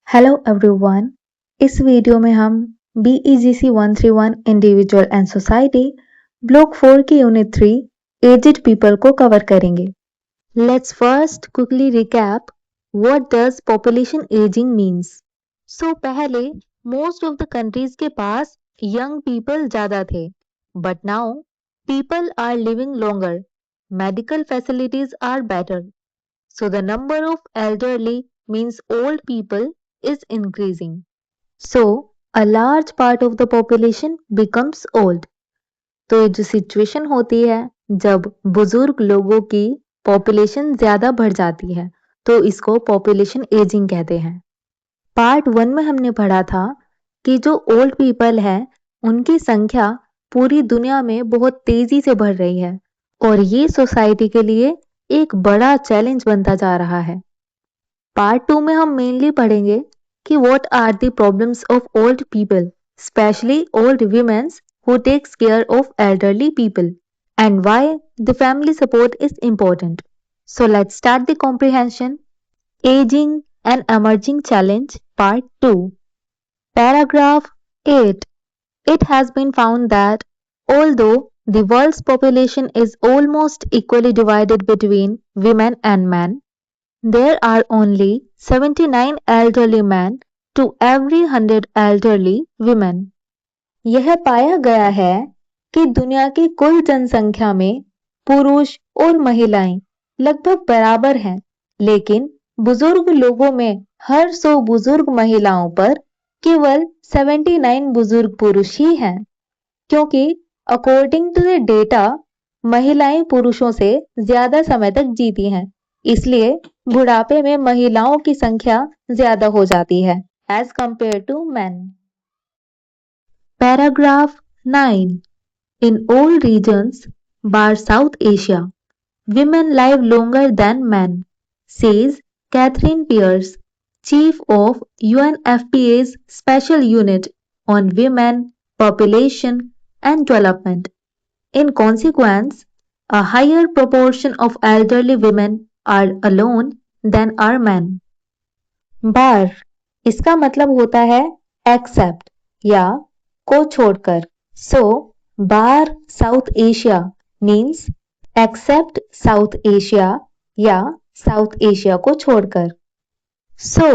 Hello everyone. इस video में हम BEGC 131 individual and society block 4 की यूनिट 3 एजेड पीपल को कवर करेंगे। Let's first quickly recap what does population ageing means. So पहले most of the countries के पास young people ज्यादा थे, but now people are living longer, medical facilities are better, so the number of elderly means old people is increasing. So a large part of the population becomes old. तो ये जो situation होती है जब बुजुर्ग लोगों की पॉपुलेशन ज्यादा बढ़ जाती है तो इसको पॉपुलेशन एजिंग कहते हैं। पार्ट 1 में हमने पढ़ा था कि जो ओल्ड पीपल है उनकी संख्या पूरी दुनिया में बहुत तेजी से बढ़ रही है और ये सोसाइटी के लिए एक बड़ा चैलेंज बनता जा रहा है। पार्ट 2 में हम मेनली पढ़ेंगे कि what are the problems of old people, specially old womens who takes care of elderly people and why the family support is important. So let's start the comprehension. Ageing and emerging challenge part 2। Paragraph 8। It has been found that although the world's population is almost equally divided between women and men, there are only 79 elderly men to every 100 elderly women. यह पाया गया है कि दुनिया की कुल जनसंख्या में पुरुष और महिलाएं लगभग बराबर हैं, लेकिन बुजुर्ग लोगों में हर 100 बुजुर्ग महिलाओं पर केवल 79 बुजुर्ग पुरुष ही हैं, क्योंकि अकॉर्डिंग टू द डेटा महिलाएं पुरुषों से ज्यादा समय तक जीती हैं, इसलिए बुढ़ापे में महिलाओं की संख्या ज्यादा हो जाती है as compare to man. Paragraph 9। In all regions bar South Asia women live longer than men, says Catherine Pierce, chief of UNFPA's Special Unit on Women, Population and Development. In consequence, a higher proportion of elderly women are alone than are men. Bar इसका मतलब होता है except या को छोड़कर। So bar South Asia means except South Asia या South Asia को छोड़कर। सो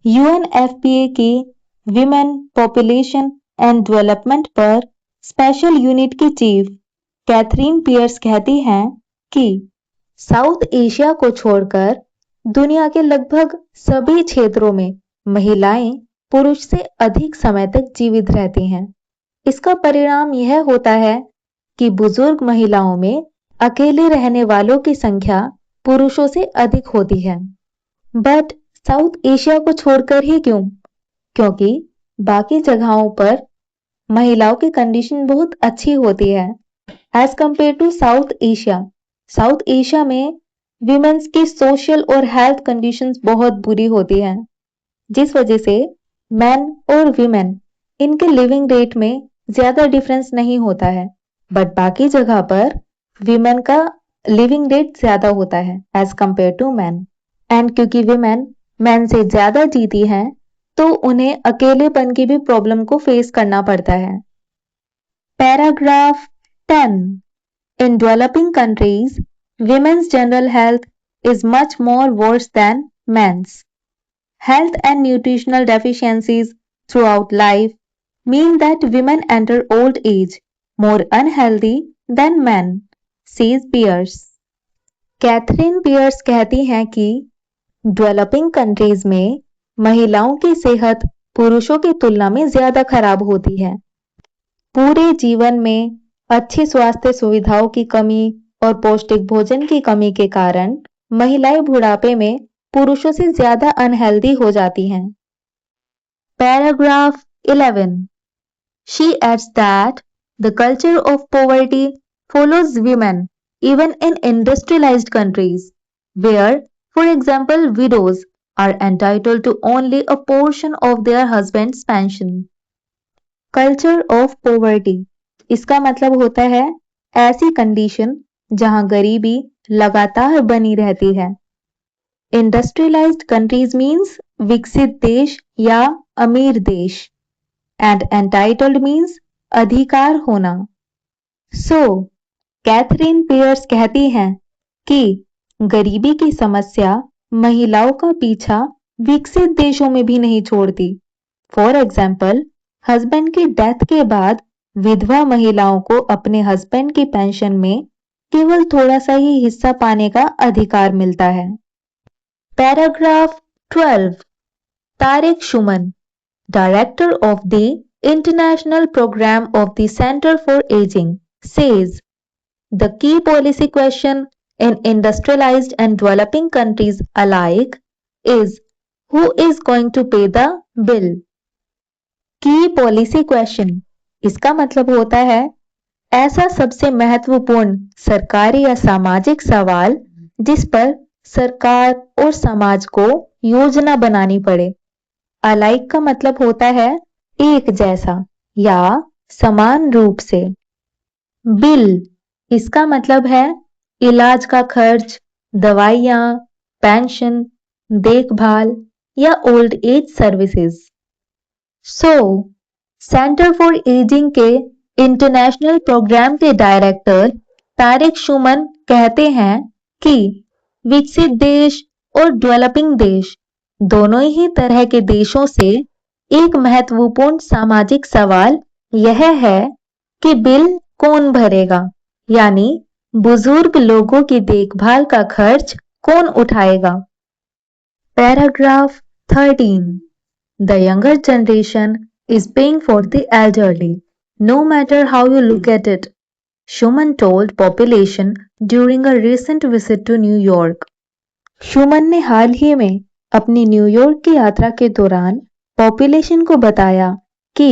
UNFPA की विमेन पॉपुलेशन एंड डेवलपमेंट पर स्पेशल यूनिट की चीफ कैथरीन पियर्स कहती हैं कि साउथ एशिया को छोड़कर दुनिया के लगभग सभी क्षेत्रों में महिलाएं पुरुष से अधिक समय तक जीवित रहती हैं। इसका परिणाम यह होता है कि बुजुर्ग महिलाओं में अकेले रहने वालों की संख्या पुरुषों से अधिक होती है। बट साउथ एशिया को छोड़कर ही क्यों? क्योंकि बाकी जगहों पर महिलाओं की कंडीशन बहुत अच्छी होती है as compare to South Asia. South Asia में विमेन्स की सोशल और हेल्थ कंडीशंस बहुत बुरी होती हैं, जिस वजह से मैन और विमेन इनके लिविंग रेट में ज्यादा डिफरेंस नहीं होता है, बट बाकी जगह पर विमेन का लिविंग रेट ज्यादा होता है as compare to man. And क्योंकि विमेन मैन से ज्यादा जीती हैं तो उन्हें अकेलेपन की भी प्रॉब्लम को फेस करना पड़ता है। Paragraph 10। In developing countries women's general health is much more worse than men's. Health and nutritional deficiencies throughout life mean that women enter old age more unhealthy than men, says Pierce. Catherine Pierce कहती हैं कि developing countries में महिलाओं की सेहत पुरुषों की तुलना में ज्यादा खराब होती है। पूरे जीवन में अच्छी स्वास्थ्य सुविधाओं की कमी और पौष्टिक भोजन की कमी के कारण महिलाएं बुढ़ापे में पुरुषों से ज्यादा अनहेल्दी हो जाती हैं। Paragraph 11। She adds that the culture of poverty follows women even in industrialized countries, where, for example, widows are entitled to only a portion of their husband's pension. Culture of poverty इसका मतलब होता है ऐसी condition जहां गरीबी लगातार बनी रहती है। इंडस्ट्रियलाइज्ड कंट्रीज मीन्स विकसित देश या अमीर देश, एंड एंटाइटल्ड मीन्स अधिकार होना। सो कैथरीन पियर्स कहती हैं कि गरीबी की समस्या महिलाओं का पीछा विकसित देशों में भी नहीं छोड़ती। फॉर एग्जाम्पल, हस्बैंड की डेथ के बाद विधवा महिलाओं को अपने हस्बैंड की पेंशन में केवल थोड़ा सा ही हिस्सा पाने का अधिकार मिलता है। Paragraph 12, Tariq शुमन, Director of the International Program of the Center for Aging, says the key policy question in industrialized and developing countries alike is who is going to pay the bill? Key policy question इसका मतलब होता है ऐसा सबसे महत्वपूर्ण सरकारी या सामाजिक सवाल जिस पर सरकार और समाज को योजना बनानी पड़े। अलाइक का मतलब होता है एक जैसा या समान रूप से। बिल इसका मतलब है इलाज का खर्च, दवाइयाँ, पेंशन, देखभाल या old age services. So centre for ageing के इंटरनेशनल प्रोग्राम के डायरेक्टर तारिक शुमन कहते हैं कि विकसित देश और डेवलपिंग देश दोनों ही तरह के देशों से एक महत्वपूर्ण सामाजिक सवाल यह है कि बिल कौन भरेगा, यानी बुजुर्ग लोगों की देखभाल का खर्च कौन उठाएगा। Paragraph 13, The younger generation is paying for the elderly, no matter how you look at it, Shuman told Population during a recent visit to New York. शुमन ने हाल ही में अपनी न्यूयॉर्क की यात्रा के दौरान पॉपुलेशन को बताया कि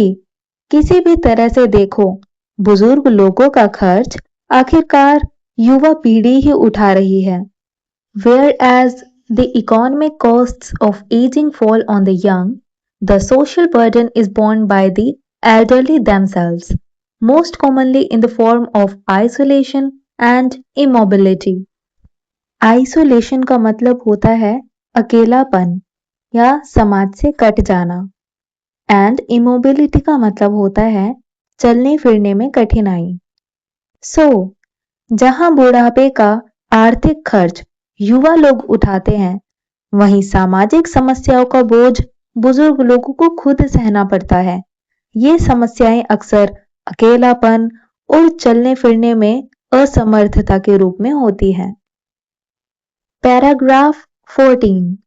किसी भी तरह से देखो, बुजुर्ग लोगों का खर्च आखिरकार युवा पीढ़ी ही उठा रही है। Whereas the economic costs of aging fall on the young, the social burden is borne by the elderly themselves, most commonly in the form of isolation and immobility. Isolation का मतलब होता है अकेलापन या समाज से कट जाना, एंड इमोबिलिटी का मतलब होता है चलने फिरने में कठिनाई। सो जहां बुढ़ापे का आर्थिक खर्च युवा लोग उठाते हैं, वहीं सामाजिक समस्याओं का बोझ बुजुर्ग लोगों को खुद सहना पड़ता है। ये समस्याएं अक्सर अकेलापन और चलने फिरने में असमर्थता के रूप में होती हैं। Paragraph 14,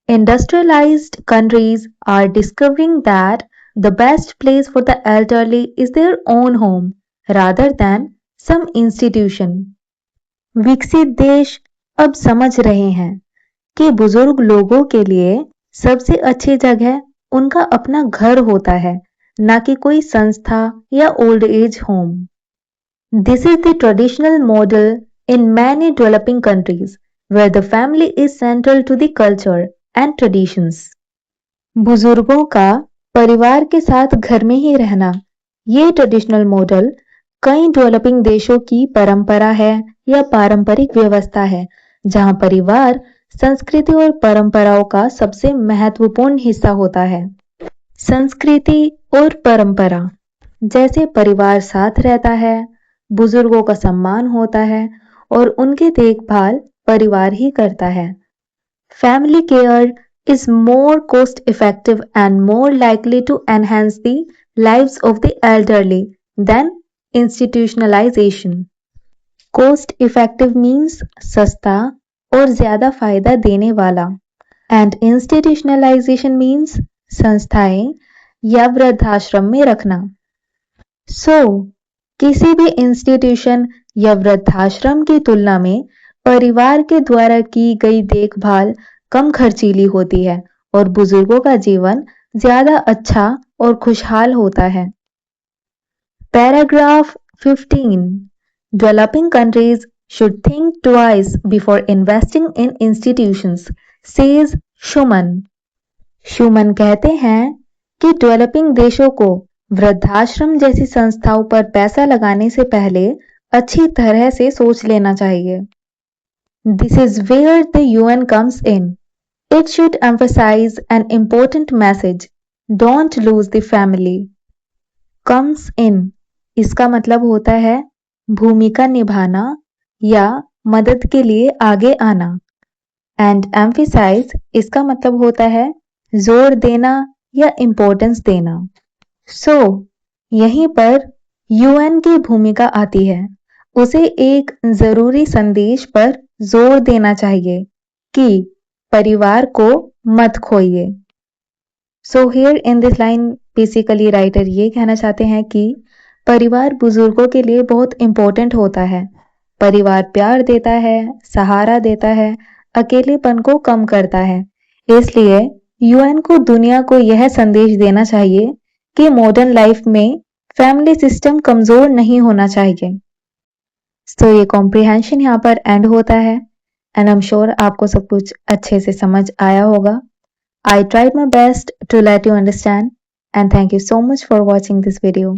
Industrialized countries are discovering that the best place for the elderly is their own home rather than some institution. विकसित देश अब समझ रहे हैं कि बुजुर्ग लोगों के लिए सबसे अच्छी जगह उनका अपना घर होता है, ना कि कोई संस्था या old age home. This is the traditional model in many developing countries where the family is central to the culture and traditions. बुजुर्गों का परिवार के साथ घर में ही रहना, ये ट्रेडिशनल मॉडल कई डेवलपिंग देशों की परंपरा है या पारंपरिक व्यवस्था है, जहां परिवार संस्कृति और परंपराओं का सबसे महत्वपूर्ण हिस्सा होता है। संस्कृति और परंपरा जैसे परिवार साथ रहता है, बुजुर्गों का सम्मान होता है और उनकी देखभाल परिवार ही करता है। Family care is more cost effective and more likely to enhance the lives of the elderly than institutionalization. Cost effective means सस्ता और ज्यादा फायदा देने वाला, and institutionalization means संस्थाएं या वृद्धाश्रम में रखना। किसी भी इंस्टीट्यूशन या वृद्धाश्रम की तुलना में परिवार के द्वारा की गई देखभाल कम खर्चीली होती है और बुजुर्गों का जीवन ज्यादा अच्छा और खुशहाल होता है। Paragraph 15, Developing countries should think twice before investing in institutions, says शुमन। शुमन कहते हैं कि डेवलपिंग देशों को वृद्धाश्रम जैसी संस्थाओं पर पैसा लगाने से पहले अच्छी तरह से सोच लेना चाहिए। This is where the UN comes in. It should emphasize an important message. Don't lose the family. Comes in इसका मतलब होता है भूमिका निभाना या मदद के लिए आगे आना। एंड एम्फिसाइज इसका मतलब होता है जोर देना या इम्पोर्टेंस देना। सो यहीं पर यूएन की भूमिका आती है। उसे एक जरूरी संदेश पर जोर देना चाहिए कि परिवार को मत खोइए। So here in this line basically writer ये कहना चाहते हैं कि परिवार बुजुर्गों के लिए बहुत इंपॉर्टेंट होता है। परिवार प्यार देता है, सहारा देता है, अकेलेपन को कम करता है। इसलिए यूएन को दुनिया को यह संदेश देना चाहिए कि मॉडर्न लाइफ में फैमिली सिस्टम कमजोर नहीं होना चाहिए। तो ये कॉम्प्रिहेंशन यहाँ पर एंड होता है एंड आई एम श्योर आपको सब कुछ अच्छे से समझ आया होगा। I tried my best to let you understand and thank you so much for watching this video.